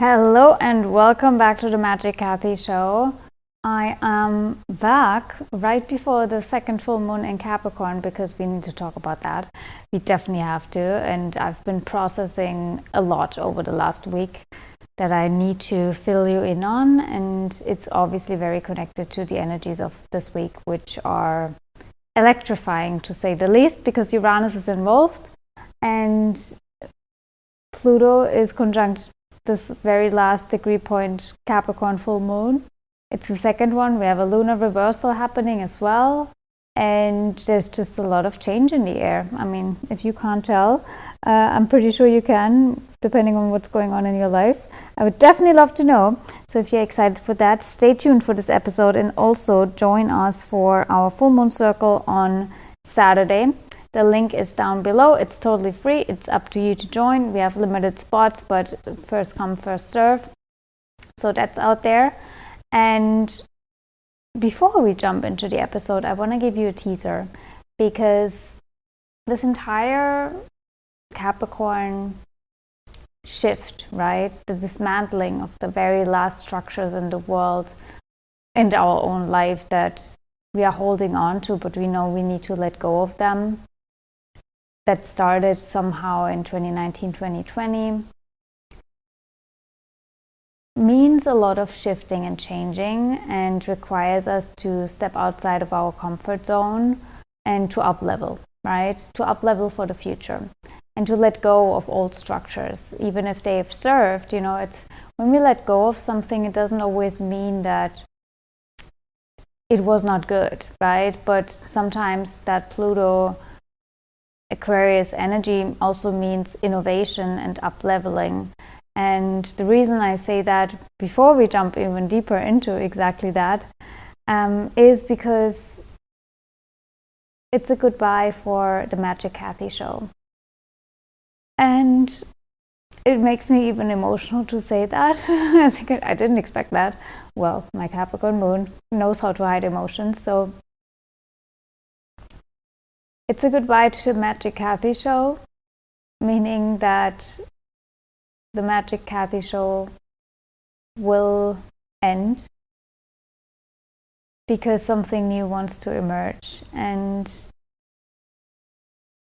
Hello and welcome back to the Magic Cathy show. I am back right before the second full moon in Capricorn because we need to talk about that. We definitely have to, and I've been processing a lot over the last week that I need to fill you in on, and it's obviously very connected to the energies of this week, which are electrifying to say the least, because Uranus is involved and Pluto is conjunct this very last degree point Capricorn full moon. It's the second one. We have a lunar reversal happening as well, and there's just a lot of change in the air. I mean, if you can't tell, I'm pretty sure you can, depending on what's going on in your life. I would definitely love to know. So if you're excited for that, stay tuned for this episode, and also join us for our full moon circle on Saturday. The link is down below. It's totally free. It's up to you to join. We have limited spots, but first come, first serve. So that's out there. And before we jump into the episode, I want to give you a teaser, because this entire Capricorn shift, right? The dismantling of the very last structures in the world and our own life that we are holding on to, but we know we need to let go of them. That started somehow in 2019, 2020, means a lot of shifting and changing, and requires us to step outside of our comfort zone and to up level, right? To up level for the future and to let go of old structures, even if they have served. It's when we let go of something, it doesn't always mean that it was not good, right? But sometimes that Pluto Aquarius energy also means innovation and up-leveling. And the reason I say that before we jump even deeper into exactly that is because it's a goodbye for the Magic Cathy show. And it makes me even emotional to say that. I didn't expect that. Well, my Capricorn moon knows how to hide emotions, so it's a goodbye to the Magic Cathy show, meaning that the Magic Cathy show will end because something new wants to emerge. And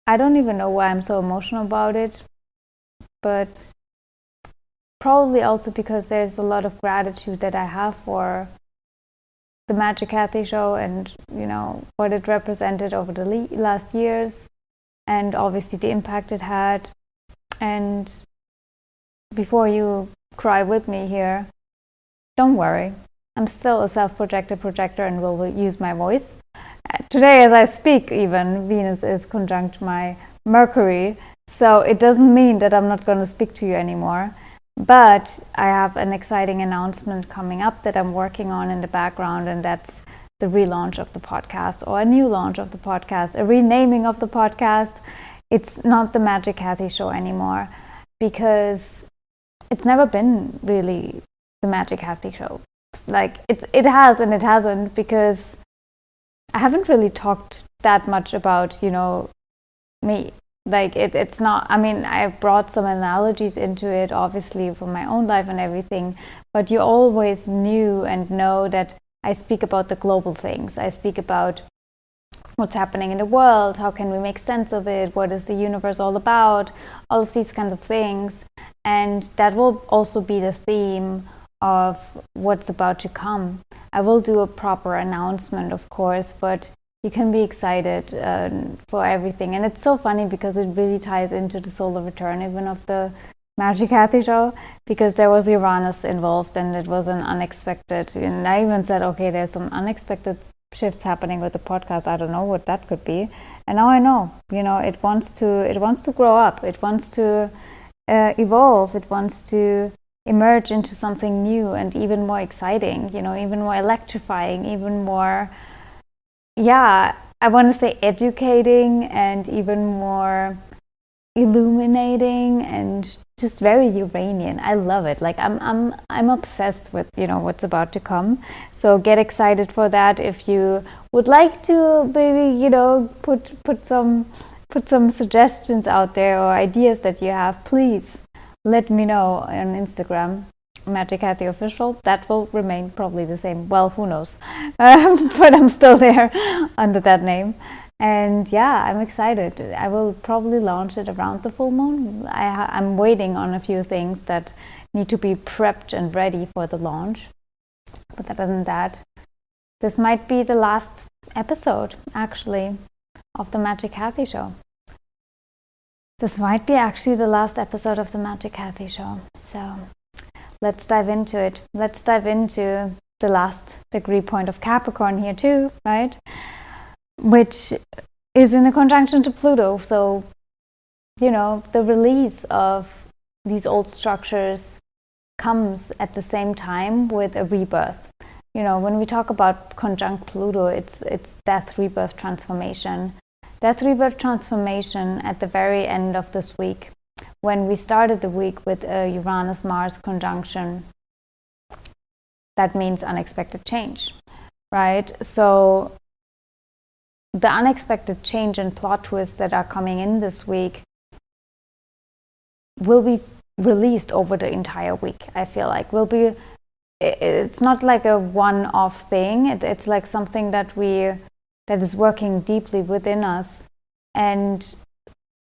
I don't even know why I'm so emotional about it, but probably also because there's a lot of gratitude that I have for the Magic Cathy show and what it represented over the last years, and obviously the impact it had. And before you cry with me here, don't worry, I'm still a self-projected projector and will use my voice. Today as I speak, even Venus is conjunct my Mercury, so it doesn't mean that I'm not going to speak to you anymore. But I have an exciting announcement coming up that I'm working on in the background, and that's the relaunch of the podcast, or a new launch of the podcast, a renaming of the podcast. It's not the Magic Cathy show anymore, because it's never been really the Magic Cathy show. Like it has and it hasn't, because I haven't really talked that much about me. Like it's not, I mean, I've brought some analogies into it, obviously, from my own life and everything, but you always knew and know that I speak about the global things. I speak about what's happening in the world, how can we make sense of it, what is the universe all about, all of these kinds of things. And that will also be the theme of what's about to come. I will do a proper announcement, of course, but you can be excited for everything. And it's so funny because it really ties into the solar return even of the Magic Cathy show, because there was Uranus involved and it was an unexpected, and I even said, okay, there's some unexpected shifts happening with the podcast. I don't know what that could be. And now I know, it wants to grow up. It wants to evolve. It wants to emerge into something new and even more exciting, even more electrifying, even more, I want to say educating, and even more illuminating, and just very Uranian. I love it. Like I'm obsessed with what's about to come. So get excited for that. If you would like to maybe put some suggestions out there or ideas that you have, please let me know on Instagram. Magic Cathy official, that will remain probably the same. Well, who knows? But I'm still there under that name. And yeah, I'm excited. I will probably launch it around the full moon. I'm waiting on a few things that need to be prepped and ready for the launch. But other than that, this might be the last episode, actually, of the Magic Cathy show. This might be actually the last episode of the Magic Cathy show. So let's dive into it. Let's dive into the last degree point of Capricorn here too, right? Which is in a conjunction to Pluto. So, you know, the release of these old structures comes at the same time with a rebirth. You know, when we talk about conjunct Pluto, it's death, rebirth, transformation. Death, rebirth, transformation at the very end of this week, when we started the week with a Uranus-Mars conjunction, that means unexpected change, right? So the unexpected change and plot twists that are coming in this week will be released over the entire week. I feel like it's not like a one-off thing. It's like something that is working deeply within us, and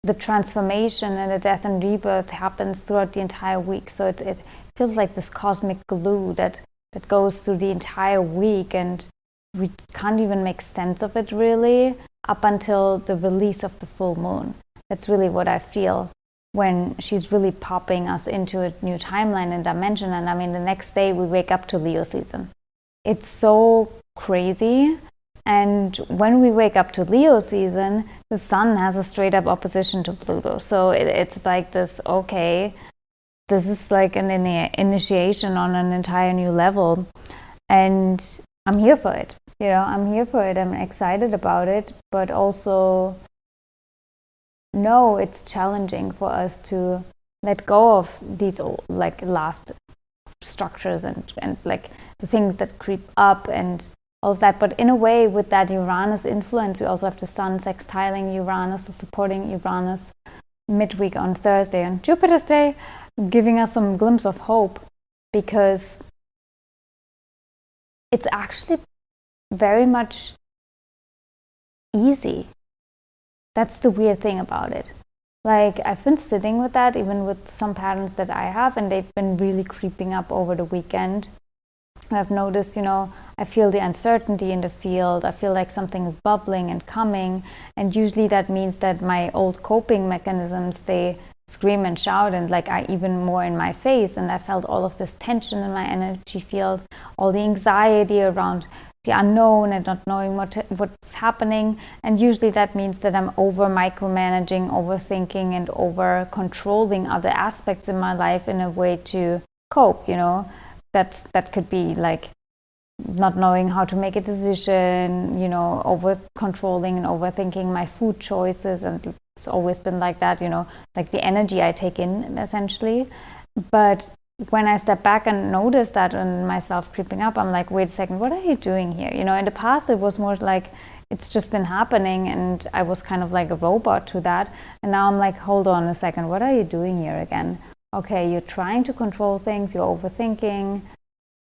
the transformation and the death and rebirth happens throughout the entire week. So it feels like this cosmic glue that goes through the entire week, and we can't even make sense of it really up until the release of the full moon. That's really what I feel when she's really popping us into a new timeline and dimension. And I mean, the next day we wake up to Leo season. It's so crazy. And when we wake up to Leo season, the sun has a straight up opposition to Pluto. So it's like this, okay, this is like an initiation on an entire new level. And I'm here for it. You know, I'm here for it. I'm excited about it, but also know it's challenging for us to let go of these old, like last structures and like the things that creep up and all of that. But in a way, with that Uranus influence, we also have the sun sextiling Uranus, so supporting Uranus midweek on Thursday and Jupiter's day, giving us some glimpse of hope, because it's actually very much easy. That's the weird thing about it. Like, I've been sitting with that, even with some patterns that I have, and they've been really creeping up over the weekend. I've noticed, you know, I feel the uncertainty in the field. I feel like something is bubbling and coming. And usually that means that my old coping mechanisms, they scream and shout and like are even more in my face. And I felt all of this tension in my energy field, all the anxiety around the unknown and not knowing what's happening. And usually that means that I'm over micromanaging, overthinking, and over controlling other aspects in my life in a way to cope, you know. That could be like not knowing how to make a decision, you know, over controlling and overthinking my food choices. And it's always been like that, you know, like the energy I take in essentially. But when I step back and notice that in myself creeping up, I'm like, wait a second, what are you doing here? You know, in the past it was more like it's just been happening and I was kind of like a robot to that. And now I'm like, hold on a second, what are you doing here again? Okay, you're trying to control things, you're overthinking.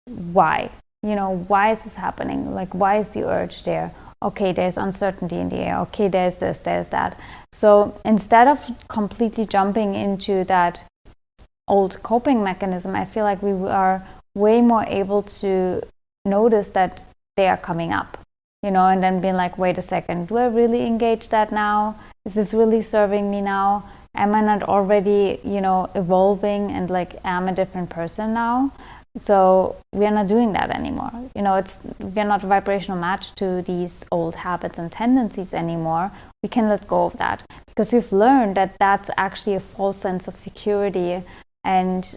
Why? You know, why is this happening? Like, why is the urge there? Okay, there's uncertainty in the air. Okay, there's this, there's that. So instead of completely jumping into that old coping mechanism, I feel like we are way more able to notice that they are coming up, you know, and then being like, wait a second, do I really engage that now? Is this really serving me now? Am I not already, you know, evolving and like am a different person now? So we are not doing that anymore. You know, we're not a vibrational match to these old habits and tendencies anymore. We can let go of that because we've learned that that's actually a false sense of security and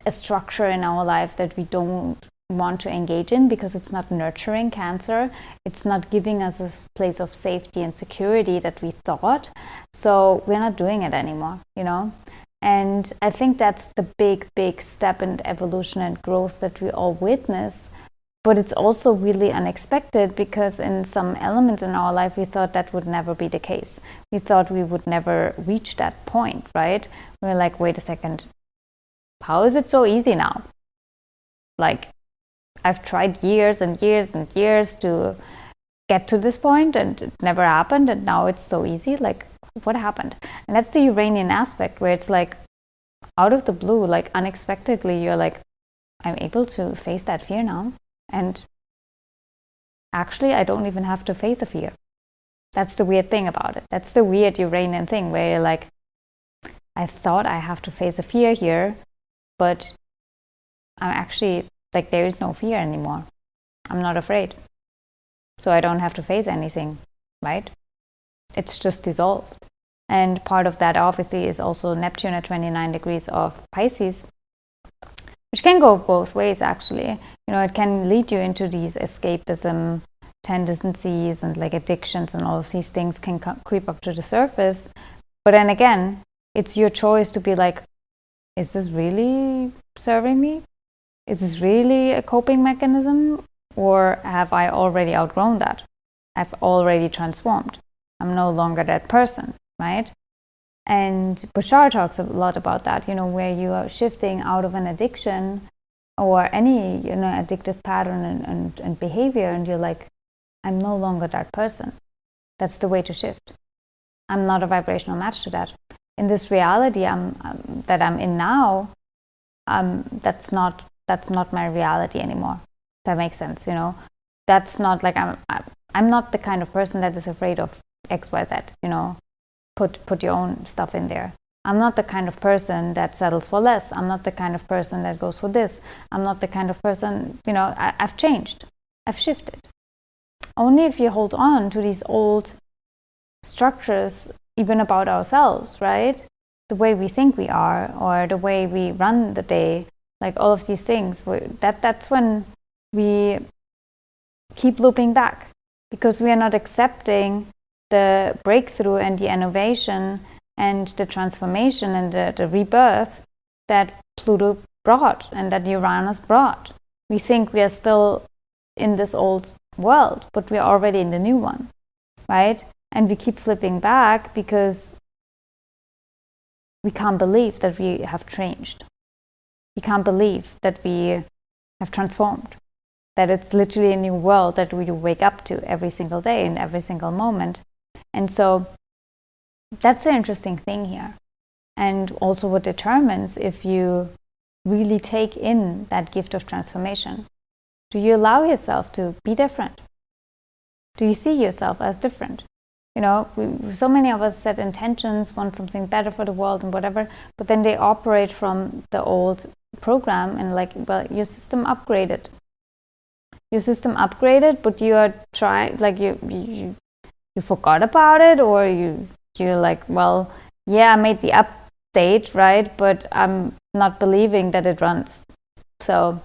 a structure in our life that we don't want to engage in because it's not nurturing Cancer. It's not giving us a place of safety and security that we thought. So we're not doing it anymore, you know? And I think that's the big step in evolution and growth that we all witness. But it's also really unexpected because in some elements in our life, we thought that would never be the case. We thought we would never reach that point, right? We're like, wait a second, how is it so easy now? like I've tried years and years and years to get to this point, and it never happened, and now it's so easy. Like, what happened? And that's the Uranian aspect, where it's like out of the blue, like unexpectedly, you're like, I'm able to face that fear now, and actually I don't even have to face a fear. That's the weird thing about it. That's the weird Uranian thing, where you're like, I thought I have to face a fear here, but I'm actually, like, there is no fear anymore. I'm not afraid. So I don't have to face anything, right? It's just dissolved. And part of that obviously is also Neptune at 29 degrees of Pisces, which can go both ways actually. You know, it can lead you into these escapism tendencies, and like addictions and all of these things can creep up to the surface. But then again, it's your choice to be like, is this really serving me? Is this really a coping mechanism? Or have I already outgrown that? I've already transformed. I'm no longer that person, right? And Bashar talks a lot about that, you know, where you are shifting out of an addiction or any, you know, addictive pattern and behavior, and you're like, I'm no longer that person. That's the way to shift. I'm not a vibrational match to that. In this reality that I'm in now, that's not my reality anymore. That makes sense, you know. That's not like I'm not the kind of person that is afraid of XYZ, you know. Put your own stuff in there. I'm not the kind of person that settles for less. I'm not the kind of person that goes for this. I'm not the kind of person, you know, I've changed. I've shifted. Only if you hold on to these old structures, even about ourselves, right? The way we think we are, or the way we run the day, like all of these things, that's when we keep looping back, because we are not accepting the breakthrough and the innovation and the transformation and the rebirth that Pluto brought and that Uranus brought. We think we are still in this old world, but we are already in the new one, right? And we keep flipping back because we can't believe that we have changed. We can't believe that we have transformed, that it's literally a new world that we wake up to every single day and every single moment. And so that's the interesting thing here. And also what determines if you really take in that gift of transformation. Do you allow yourself to be different? Do you see yourself as different? You know, so many of us set intentions, want something better for the world and whatever, but then they operate from the old program and like, well, your system upgraded. Your system upgraded, but you are trying, like you forgot about it, or you're like, well, yeah, I made the update, right? But I'm not believing that it runs. So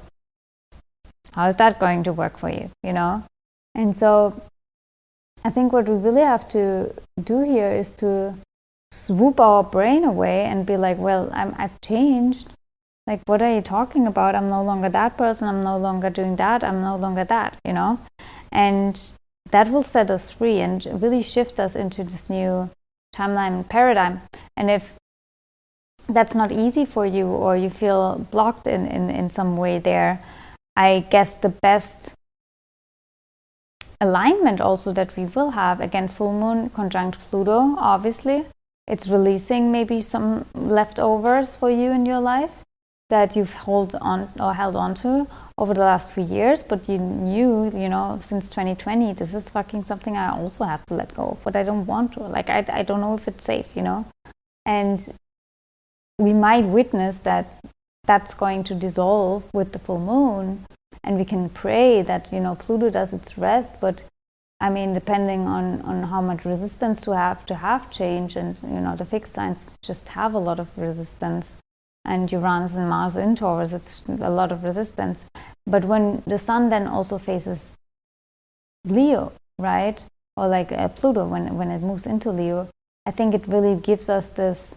how is that going to work for you, you know? And so I think what we really have to do here is to swoop our brain away and be like, well, I've changed. Like, what are you talking about? I'm no longer that person. I'm no longer doing that. I'm no longer that, you know? And that will set us free and really shift us into this new timeline paradigm. And if that's not easy for you, or you feel blocked in some way there, I guess the best alignment also that we will have, again, full moon conjunct Pluto, obviously, it's releasing maybe some leftovers for you in your life that you've held on to over the last few years, but you knew, you know, since 2020, this is fucking something I also have to let go of, but I don't want to. Like, I don't know if it's safe, you know? And we might witness that that's going to dissolve with the full moon, and we can pray that, you know, Pluto does its rest. But I mean, depending on how much resistance to have change, and, you know, the fixed signs just have a lot of resistance, and Uranus and Mars in Taurus, it's a lot of resistance. But when the sun then also faces Leo, right, or like Pluto, when it moves into Leo, I think it really gives us this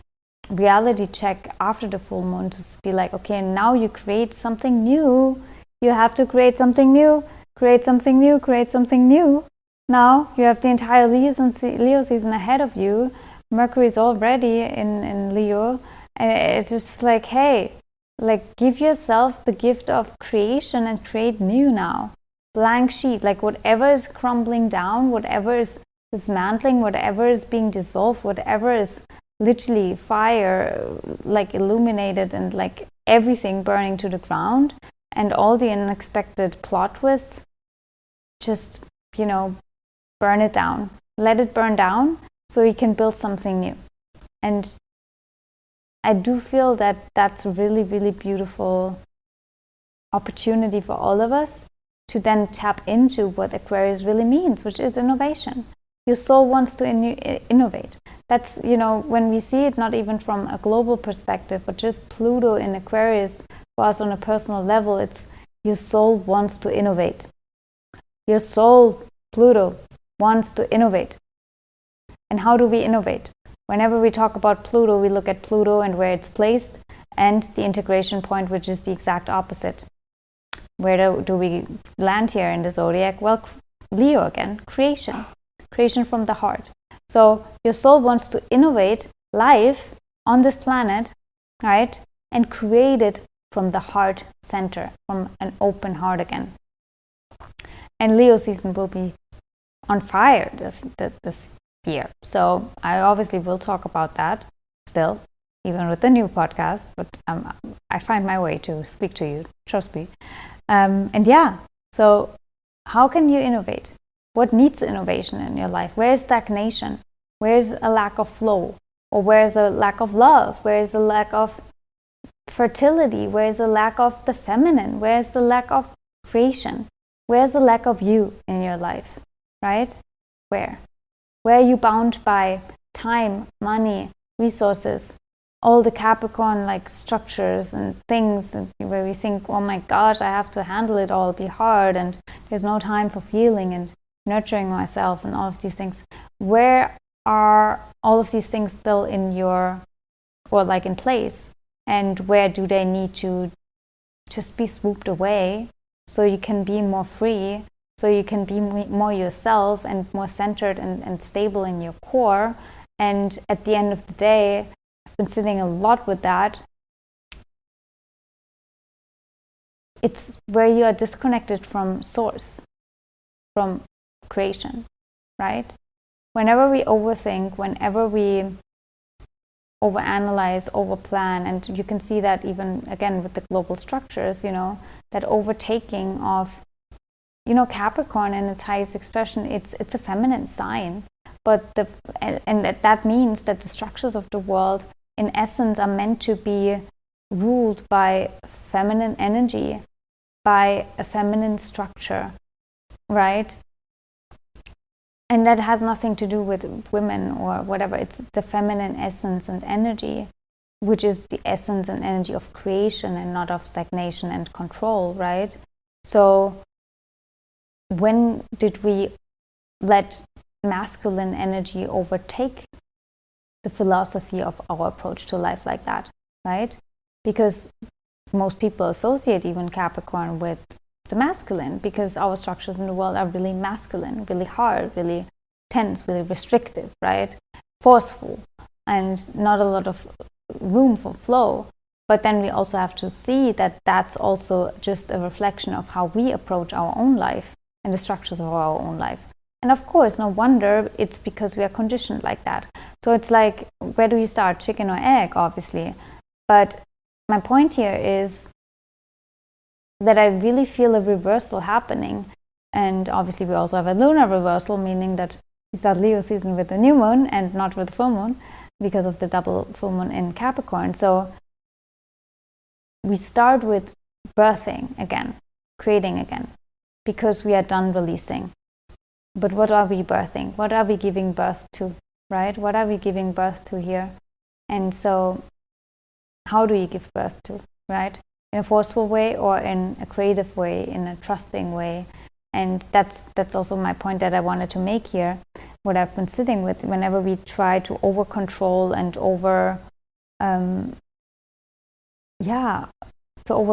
reality check after the full moon to be like, okay, now you create something new. You have to create something new, create something new, create something new. Now you have the entire Leo season ahead of you. Mercury is already in Leo, and it's just like, hey, Like, give yourself the gift of creation and create new now. Blank sheet, like whatever is crumbling down, whatever is dismantling, whatever is being dissolved, whatever is literally fire, like illuminated, and like everything burning to the ground, and all the unexpected plot twists, just, you know, burn it down. Let it burn down so you can build something new. And I do feel that that's a really, really beautiful opportunity for all of us to then tap into what Aquarius really means, which is innovation. Your soul wants to innovate. That's, you know, when we see it not even from a global perspective, but just Pluto in Aquarius for us on a personal level, it's your soul wants to innovate. Your soul, Pluto, wants to innovate. And how do we innovate? Whenever we talk about Pluto, we look at Pluto and where it's placed, and the integration point, which is the exact opposite. Where do we land here in the zodiac? Well, Leo again, creation. Creation from the heart. So your soul wants to innovate life on this planet, right? And create it from the heart center, from an open heart again. And Leo season will be on fire this year. So I obviously will talk about that still, even with the new podcast, but I find my way to speak to you, trust me. And yeah, so how can you innovate? What needs innovation in your life? Where is stagnation? Where is a lack of flow? Or where is a lack of love? Where is the lack of fertility? Where is the lack of the feminine? Where is the lack of creation? Where is the lack of you in your life, right? Where? Where are you bound by time, money, resources, all the Capricorn like structures and things where we think, oh my gosh, I have to handle it all, be hard, and there's no time for feeling and nurturing myself and all of these things. Where are all of these things still in your, or like in place? And where do they need to just be swooped away so you can be more free, so you can be more yourself and more centered and stable in your core? And at the end of the day, I've been sitting a lot with that. It's where you are disconnected from source, from creation, right? Whenever we overthink, whenever we overanalyze, overplan, and you can see that even again with the global structures, you know, that overtaking of, you know, Capricorn in its highest expression, it's a feminine sign, but and that means that the structures of the world in essence are meant to be ruled by feminine energy, by a feminine structure, right? And that has nothing to do with women or whatever. It's the feminine essence and energy, which is the essence and energy of creation and not of stagnation and control, right? So when did we let masculine energy overtake the philosophy of our approach to life like that, right? Because most people associate even Capricorn with the masculine, because our structures in the world are really masculine, really hard, really tense, really restrictive, right? Forceful, and not a lot of room for flow. But then we also have to see that that's also just a reflection of how we approach our own life and the structures of our own life. And of course, no wonder it's because we are conditioned like that. So it's like, where do you start, chicken or egg, obviously? But my point here is that I really feel a reversal happening. And obviously we also have a lunar reversal, meaning that we start Leo season with the new moon and not with the full moon because of the double full moon in Capricorn. So we start with birthing again, creating again, because we are done releasing. But what are we birthing? What are we giving birth to, right? What are we giving birth to here? And so how do you give birth to, right? In a forceful way or in a creative way, in a trusting way. And that's also my point that I wanted to make here. What I've been sitting with whenever we try to over control and over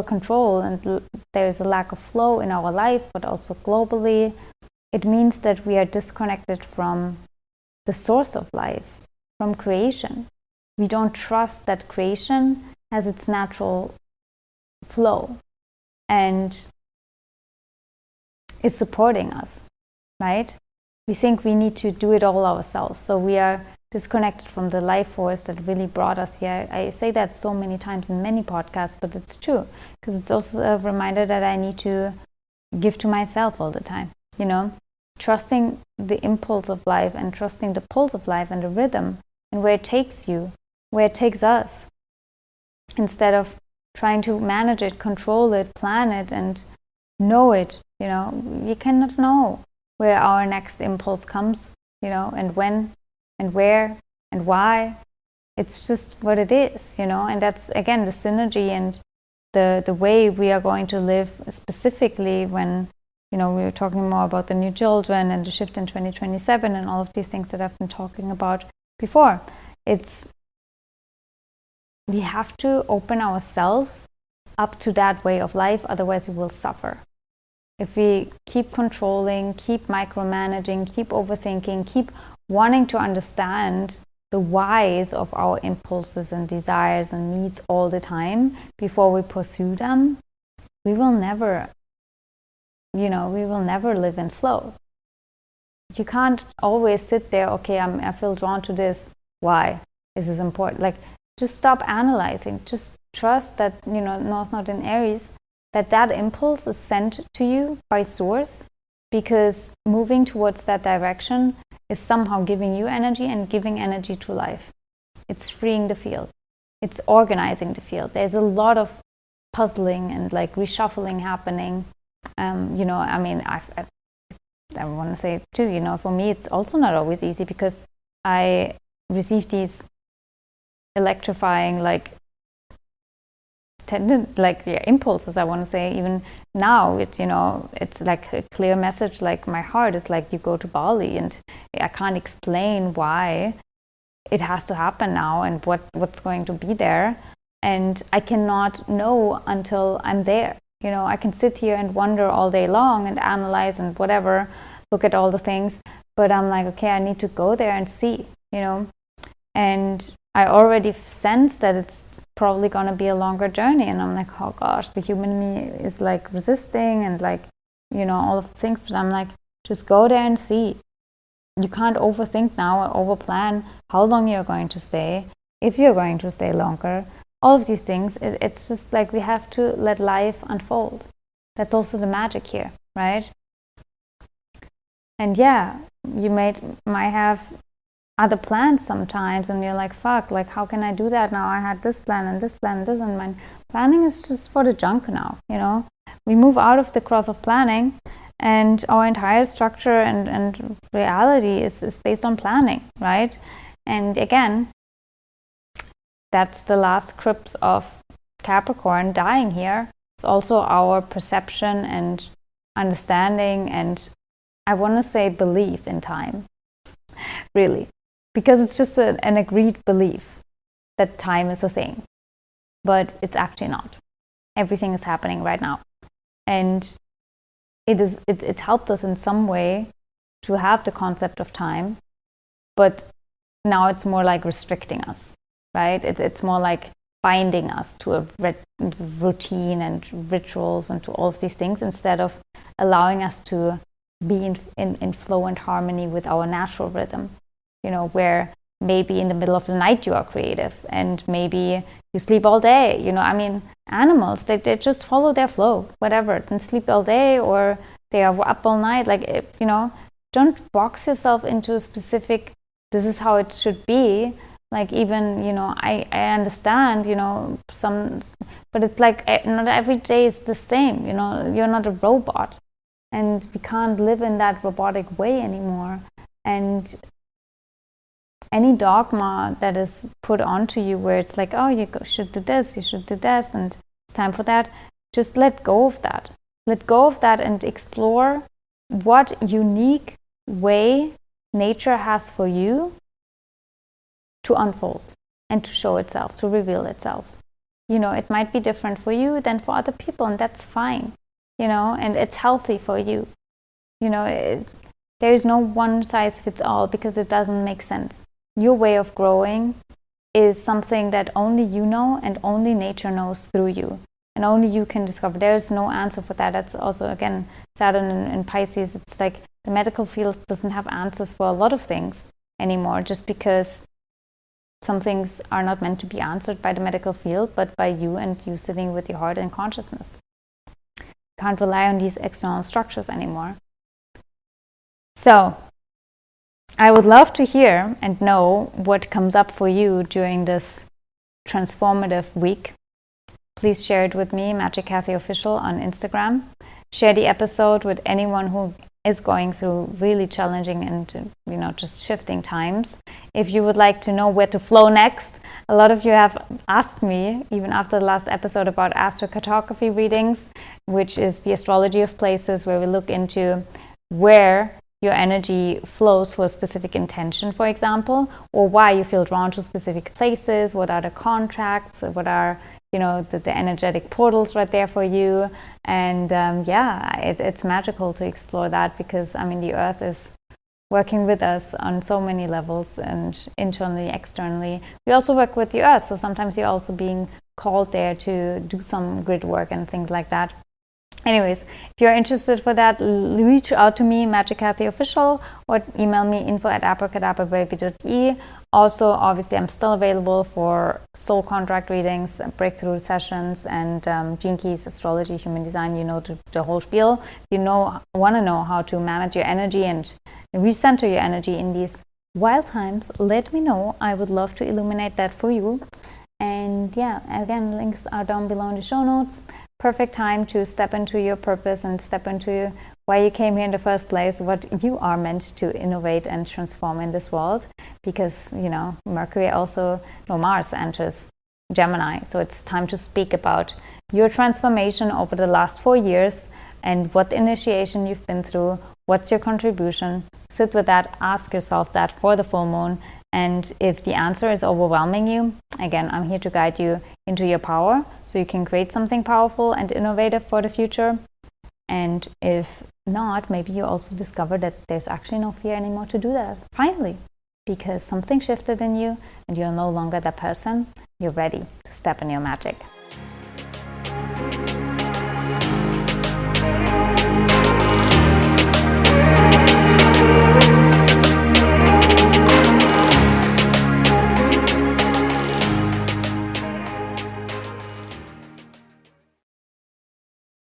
control, and there's a lack of flow in our life, but also globally, it means that we are disconnected from the source of life, from creation. We don't trust that creation has its natural flow and is supporting us, right? We think we need to do it all ourselves. So we are disconnected from the life force that really brought us here. I say that so many times in many podcasts, but it's true, because it's also a reminder that I need to give to myself all the time, you know, trusting the impulse of life and trusting the pulse of life and the rhythm and where it takes you, where it takes us, instead of trying to manage it, control it, plan it, and know it. You know, we cannot know where our next impulse comes, you know, and when and where and why. It's just what it is, you know, and that's again the synergy and the way we are going to live, specifically when, you know, we were talking more about the new children and the shift in 2027 and all of these things that I've been talking about before. We have to open ourselves up to that way of life, otherwise we will suffer. If we keep controlling, keep micromanaging, keep overthinking, keep wanting to understand the whys of our impulses and desires and needs all the time before we pursue them, we will never, you know, we will never live in flow. You can't always sit there, okay, I feel drawn to this. Why? This is important. Like, just stop analyzing. Just trust that, you know, North Node in Aries, that impulse is sent to you by source, because moving towards that direction is somehow giving you energy and giving energy to life. It's freeing the field. It's organizing the field. There's a lot of puzzling and like reshuffling happening. You know, I mean, I want to say too, you know, for me, it's also not always easy, because I receive these electrifying, like, impulses, I want to say. Even now, you know, it's like a clear message. Like, my heart is like, you go to Bali, and I can't explain why it has to happen now and what's going to be there, and I cannot know until I'm there. You know, I can sit here and wonder all day long and analyze and whatever, look at all the things, but I'm like, okay, I need to go there and see, you know. And I already sense that it's probably going to be a longer journey, and I'm like, oh gosh, the human me is like resisting and like, you know, all of the things, but I'm like, just go there and see. You can't overthink now or overplan how long you're going to stay, if you're going to stay longer, all of these things. It's just like, we have to let life unfold. That's also the magic here, right? And yeah, you might have other plans sometimes, and you're like, fuck, like, how can I do that now? I had this plan and this plan and this, and my planning is just for the junk now, you know. We move out of the cross of planning, and our entire structure and reality is based on planning, right? And again, that's the last crypt of Capricorn dying here. It's also our perception and understanding, and I want to say belief in time, really. Because it's just an agreed belief that time is a thing, but it's actually not. Everything is happening right now, and it helped us in some way to have the concept of time, but now it's more like restricting us, right? It's more like binding us to a routine and rituals and to all of these things, instead of allowing us to be in flow and harmony with our natural rhythm. You know, where maybe in the middle of the night you are creative, and maybe you sleep all day. You know, I mean, animals, they just follow their flow, whatever, and sleep all day, or they are up all night. Like, you know, don't box yourself into a specific, this is how it should be. Like, even, you know, I understand, you know, but it's like, not every day is the same. You know, you're not a robot, and we can't live in that robotic way anymore. And any dogma that is put onto you, where it's like, oh, you should do this, you should do this, and it's time for that, just let go of that. Let go of that and explore what unique way nature has for you to unfold and to show itself, to reveal itself. You know, it might be different for you than for other people, and that's fine, you know, and it's healthy for you. You know, there is no one size fits all, because it doesn't make sense. Your way of growing is something that only you know, and only nature knows through you. and only you can discover. There's no answer for that. That's also, again, Saturn in Pisces. It's like the medical field doesn't have answers for a lot of things anymore, just because some things are not meant to be answered by the medical field, but by you, and you sitting with your heart and consciousness. Can't rely on these external structures anymore. So I would love to hear and know what comes up for you during this transformative week. Please share it with me, Magic Cathy Official on Instagram. Share the episode with anyone who is going through really challenging and, just shifting times. If you would like to know where to flow next, a lot of you have asked me, even after the last episode, about astrocartography readings, which is the astrology of places, where we look into where your energy flows for a specific intention, for example, or why you feel drawn to specific places, what are the contracts, what are the energetic portals right there for you. And it's magical to explore that, because the earth is working with us on so many levels, and internally, externally. We also work with the earth, so sometimes you're also being called there to do some grid work and things like that. Anyways, if you're interested for that, reach out to me, Magic Cathy Official, or email me info@abracadabrababy.e. Also, obviously, I'm still available for soul contract readings, breakthrough sessions, and Gene Keys, astrology, human design, the whole spiel. If you want to know how to manage your energy and recenter your energy in these wild times, let me know. I would love to illuminate that for you. And again, links are down below in the show notes. Perfect time to step into your purpose and step into why you came here in the first place, what you are meant to innovate and transform in this world. Because, Mars enters Gemini. So it's time to speak about your transformation over the last 4 years and what initiation you've been through. What's your contribution? Sit with that, ask yourself that for the full moon. And if the answer is overwhelming you, again, I'm here to guide you into your power, so you can create something powerful and innovative for the future. And if not, maybe you also discover that there's actually no fear anymore to do that, finally, because something shifted in you and you're no longer that person. You're ready to step in your magic.